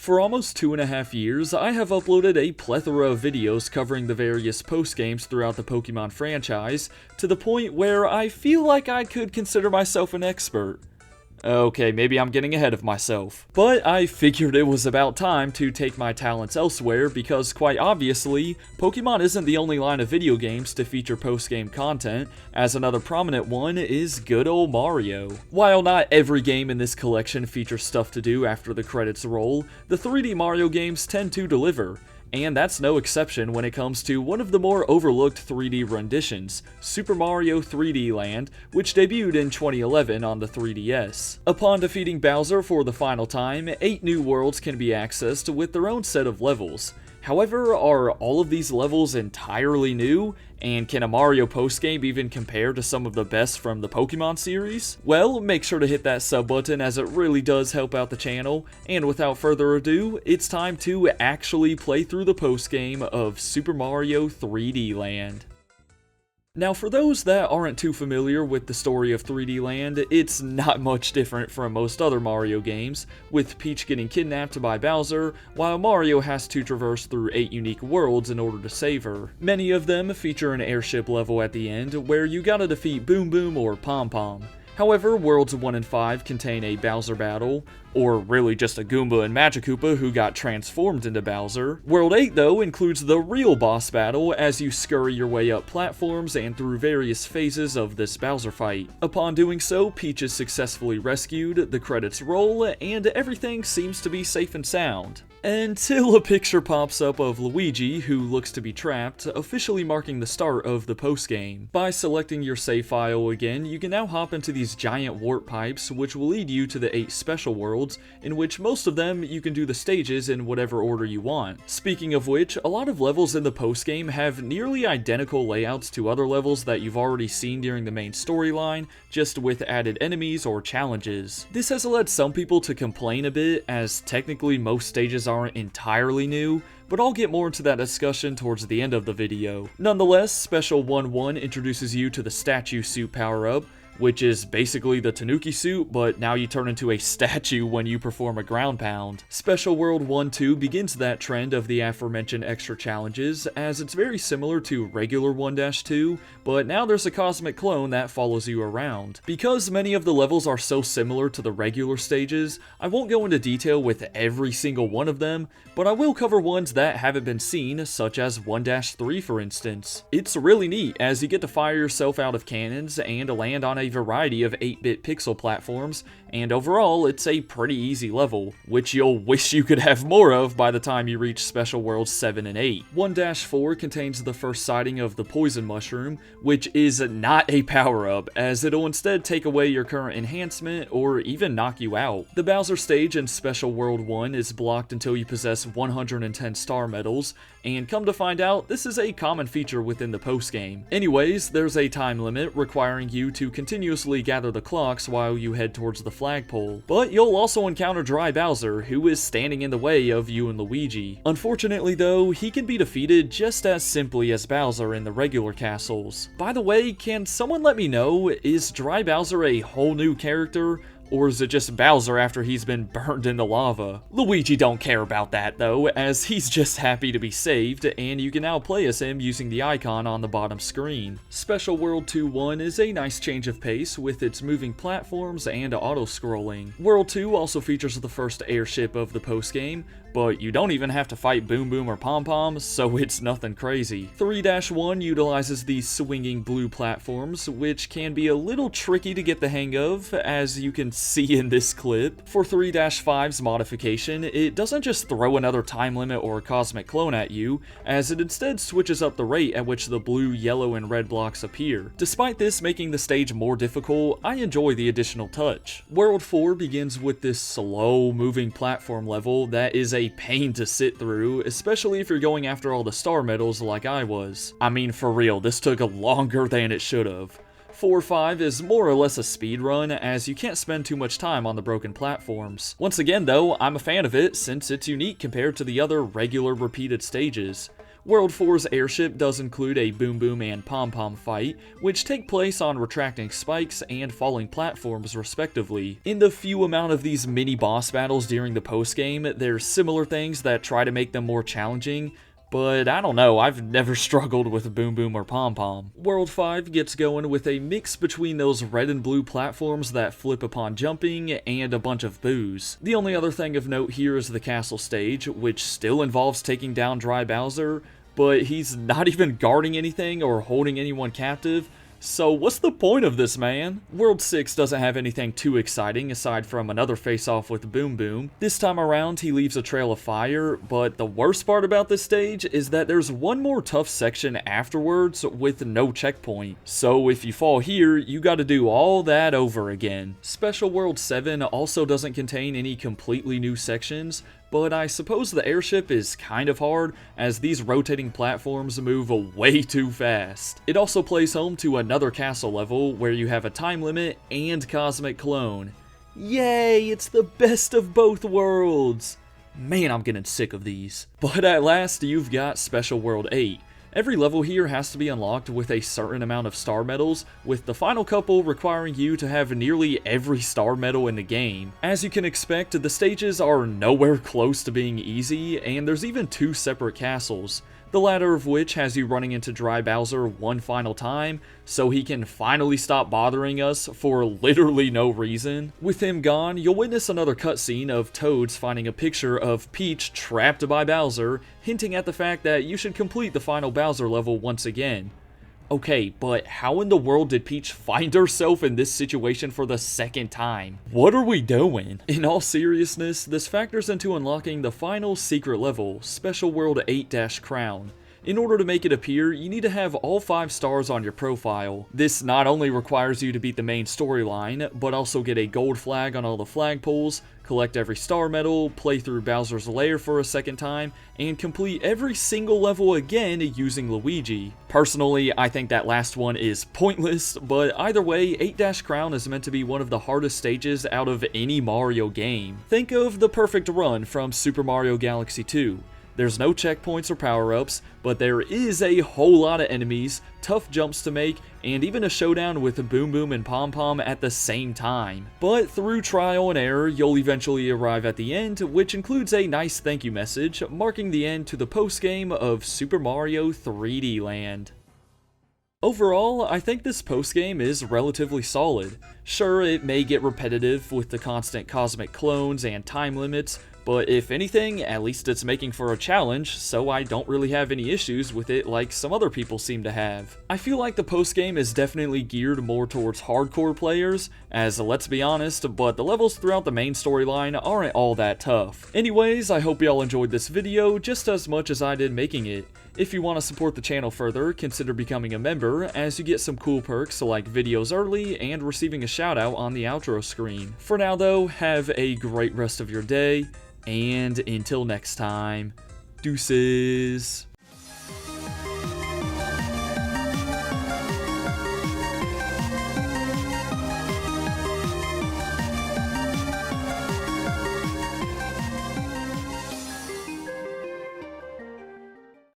For almost 2.5 years, I have uploaded a plethora of videos covering the various post-games throughout the Pokemon franchise, to the point where I feel like I could consider myself an expert. Okay, maybe I'm getting ahead of myself. But I figured it was about time to take my talents elsewhere because, quite obviously, Pokemon isn't the only line of video games to feature post-game content, as another prominent one is good old Mario. While not every game in this collection features stuff to do after the credits roll, the 3D Mario games tend to deliver. And that's no exception when it comes to one of the more overlooked 3D renditions, Super Mario 3D Land, which debuted in 2011 on the 3DS. Upon defeating Bowser for the final time, 8 new worlds can be accessed with their own set of levels. However, are all of these levels entirely new? And can a Mario postgame even compare to some of the best from the Pokemon series? Well, make sure to hit that sub button as it really does help out the channel, and without further ado, it's time to actually play through the postgame of Super Mario 3D Land. Now, for those that aren't too familiar with the story of 3D Land, it's not much different from most other Mario games, with Peach getting kidnapped by Bowser, while Mario has to traverse through 8 unique worlds in order to save her. Many of them feature an airship level at the end, where you gotta defeat Boom Boom or Pom Pom. However, Worlds 1 and 5 contain a Bowser battle, or really just a Goomba and Magikoopa who got transformed into Bowser. World 8, though, includes the real boss battle as you scurry your way up platforms and through various phases of this Bowser fight. Upon doing so, Peach is successfully rescued, the credits roll, and everything seems to be safe and sound. Until a picture pops up of Luigi, who looks to be trapped, officially marking the start of the postgame. By selecting your save file again, you can now hop into these giant warp pipes, which will lead you to the 8 special worlds, in which most of them you can do the stages in whatever order you want. Speaking of which, a lot of levels in the postgame have nearly identical layouts to other levels that you've already seen during the main storyline, just with added enemies or challenges. This has led some people to complain a bit, as technically most stages aren't entirely new, but I'll get more into that discussion towards the end of the video. Nonetheless, Special 1-1 introduces you to the Statue Suit power-up, which is basically the Tanuki suit, but now you turn into a statue when you perform a ground pound. Special World 1-2 begins that trend of the aforementioned extra challenges, as it's very similar to regular 1-2, but now there's a cosmic clone that follows you around. Because many of the levels are so similar to the regular stages, I won't go into detail with every single one of them, but I will cover ones that haven't been seen, such as 1-3 for instance. It's really neat, as you get to fire yourself out of cannons and land on a variety of 8-bit pixel platforms, and overall it's a pretty easy level, which you'll wish you could have more of by the time you reach Special Worlds 7 and 8. 1-4 contains the first sighting of the Poison Mushroom, which is not a power-up, as it'll instead take away your current enhancement or even knock you out. The Bowser stage in Special World 1 is blocked until you possess 110 star medals, and come to find out, this is a common feature within the postgame. Anyways, there's a time limit requiring you to continuously gather the clocks while you head towards the flagpole. But you'll also encounter Dry Bowser, who is standing in the way of you and Luigi. Unfortunately though, he can be defeated just as simply as Bowser in the regular castles. By the way, can someone let me know, is Dry Bowser a whole new character? Or is it just Bowser after he's been burned in the lava? Luigi don't care about that though, as he's just happy to be saved, and you can now play as him using the icon on the bottom screen. Special World 2-1 is a nice change of pace with its moving platforms and auto-scrolling. World 2 also features the first airship of the postgame, but you don't even have to fight Boom Boom or Pom Pom, so it's nothing crazy. 3-1 utilizes these swinging blue platforms, which can be a little tricky to get the hang of, as you can see in this clip. For 3-5's modification, it doesn't just throw another time limit or cosmic clone at you, as it instead switches up the rate at which the blue, yellow, and red blocks appear. Despite this making the stage more difficult, I enjoy the additional touch. World 4 begins with this slow moving platform level that is a pain to sit through, especially if you're going after all the star medals like I was. I mean, for real, this took longer than it should have. 4-5 is more or less a speed run, as you can't spend too much time on the broken platforms. Once again though, I'm a fan of it since it's unique compared to the other regular repeated stages. World 4's airship does include a Boom Boom and Pom Pom fight, which take place on retracting spikes and falling platforms respectively. In the few amount of these mini boss battles during the postgame, there's similar things that try to make them more challenging, but I don't know, I've never struggled with Boom Boom or Pom Pom. World 5 gets going with a mix between those red and blue platforms that flip upon jumping and a bunch of boos. The only other thing of note here is the castle stage, which still involves taking down Dry Bowser, but he's not even guarding anything or holding anyone captive. So what's the point of this, man? World 6 doesn't have anything too exciting aside from another face-off with Boom Boom. This time around, he leaves a trail of fire, but the worst part about this stage is that there's one more tough section afterwards with no checkpoint. So if you fall here, you gotta do all that over again. Special World 7 also doesn't contain any completely new sections, but I suppose the airship is kind of hard, as these rotating platforms move way too fast. It also plays home to another castle level, where you have a time limit and Cosmic Clone. Yay, it's the best of both worlds! Man, I'm getting sick of these. But at last, you've got Special World 8. Every level here has to be unlocked with a certain amount of star medals, with the final couple requiring you to have nearly every star medal in the game. As you can expect, the stages are nowhere close to being easy, and there's even 2 separate castles. The latter of which has you running into Dry Bowser one final time, so he can finally stop bothering us for literally no reason. With him gone, you'll witness another cutscene of Toads finding a picture of Peach trapped by Bowser, hinting at the fact that you should complete the final Bowser level once again. Okay, but how in the world did Peach find herself in this situation for the second time? What are we doing? In all seriousness, this factors into unlocking the final secret level, Special World 8-Crown. In order to make it appear, you need to have all 5 stars on your profile. This not only requires you to beat the main storyline, but also get a gold flag on all the flagpoles, collect every star medal, play through Bowser's Lair for a second time, and complete every single level again using Luigi. Personally, I think that last one is pointless, but either way, 8-Crown is meant to be one of the hardest stages out of any Mario game. Think of the perfect run from Super Mario Galaxy 2. There's no checkpoints or power-ups, but there is a whole lot of enemies, tough jumps to make, and even a showdown with Boom Boom and Pom Pom at the same time. But through trial and error, you'll eventually arrive at the end, which includes a nice thank you message, marking the end to the post-game of Super Mario 3D Land. Overall, I think this postgame is relatively solid. Sure, it may get repetitive with the constant cosmic clones and time limits, but if anything, at least it's making for a challenge, so I don't really have any issues with it like some other people seem to have. I feel like the postgame is definitely geared more towards hardcore players, as let's be honest, but the levels throughout the main storyline aren't all that tough. Anyways, I hope y'all enjoyed this video just as much as I did making it. If you want to support the channel further, consider becoming a member, as you get some cool perks like videos early and receiving a shout out on the outro screen. For now though, have a great rest of your day, and until next time, deuces.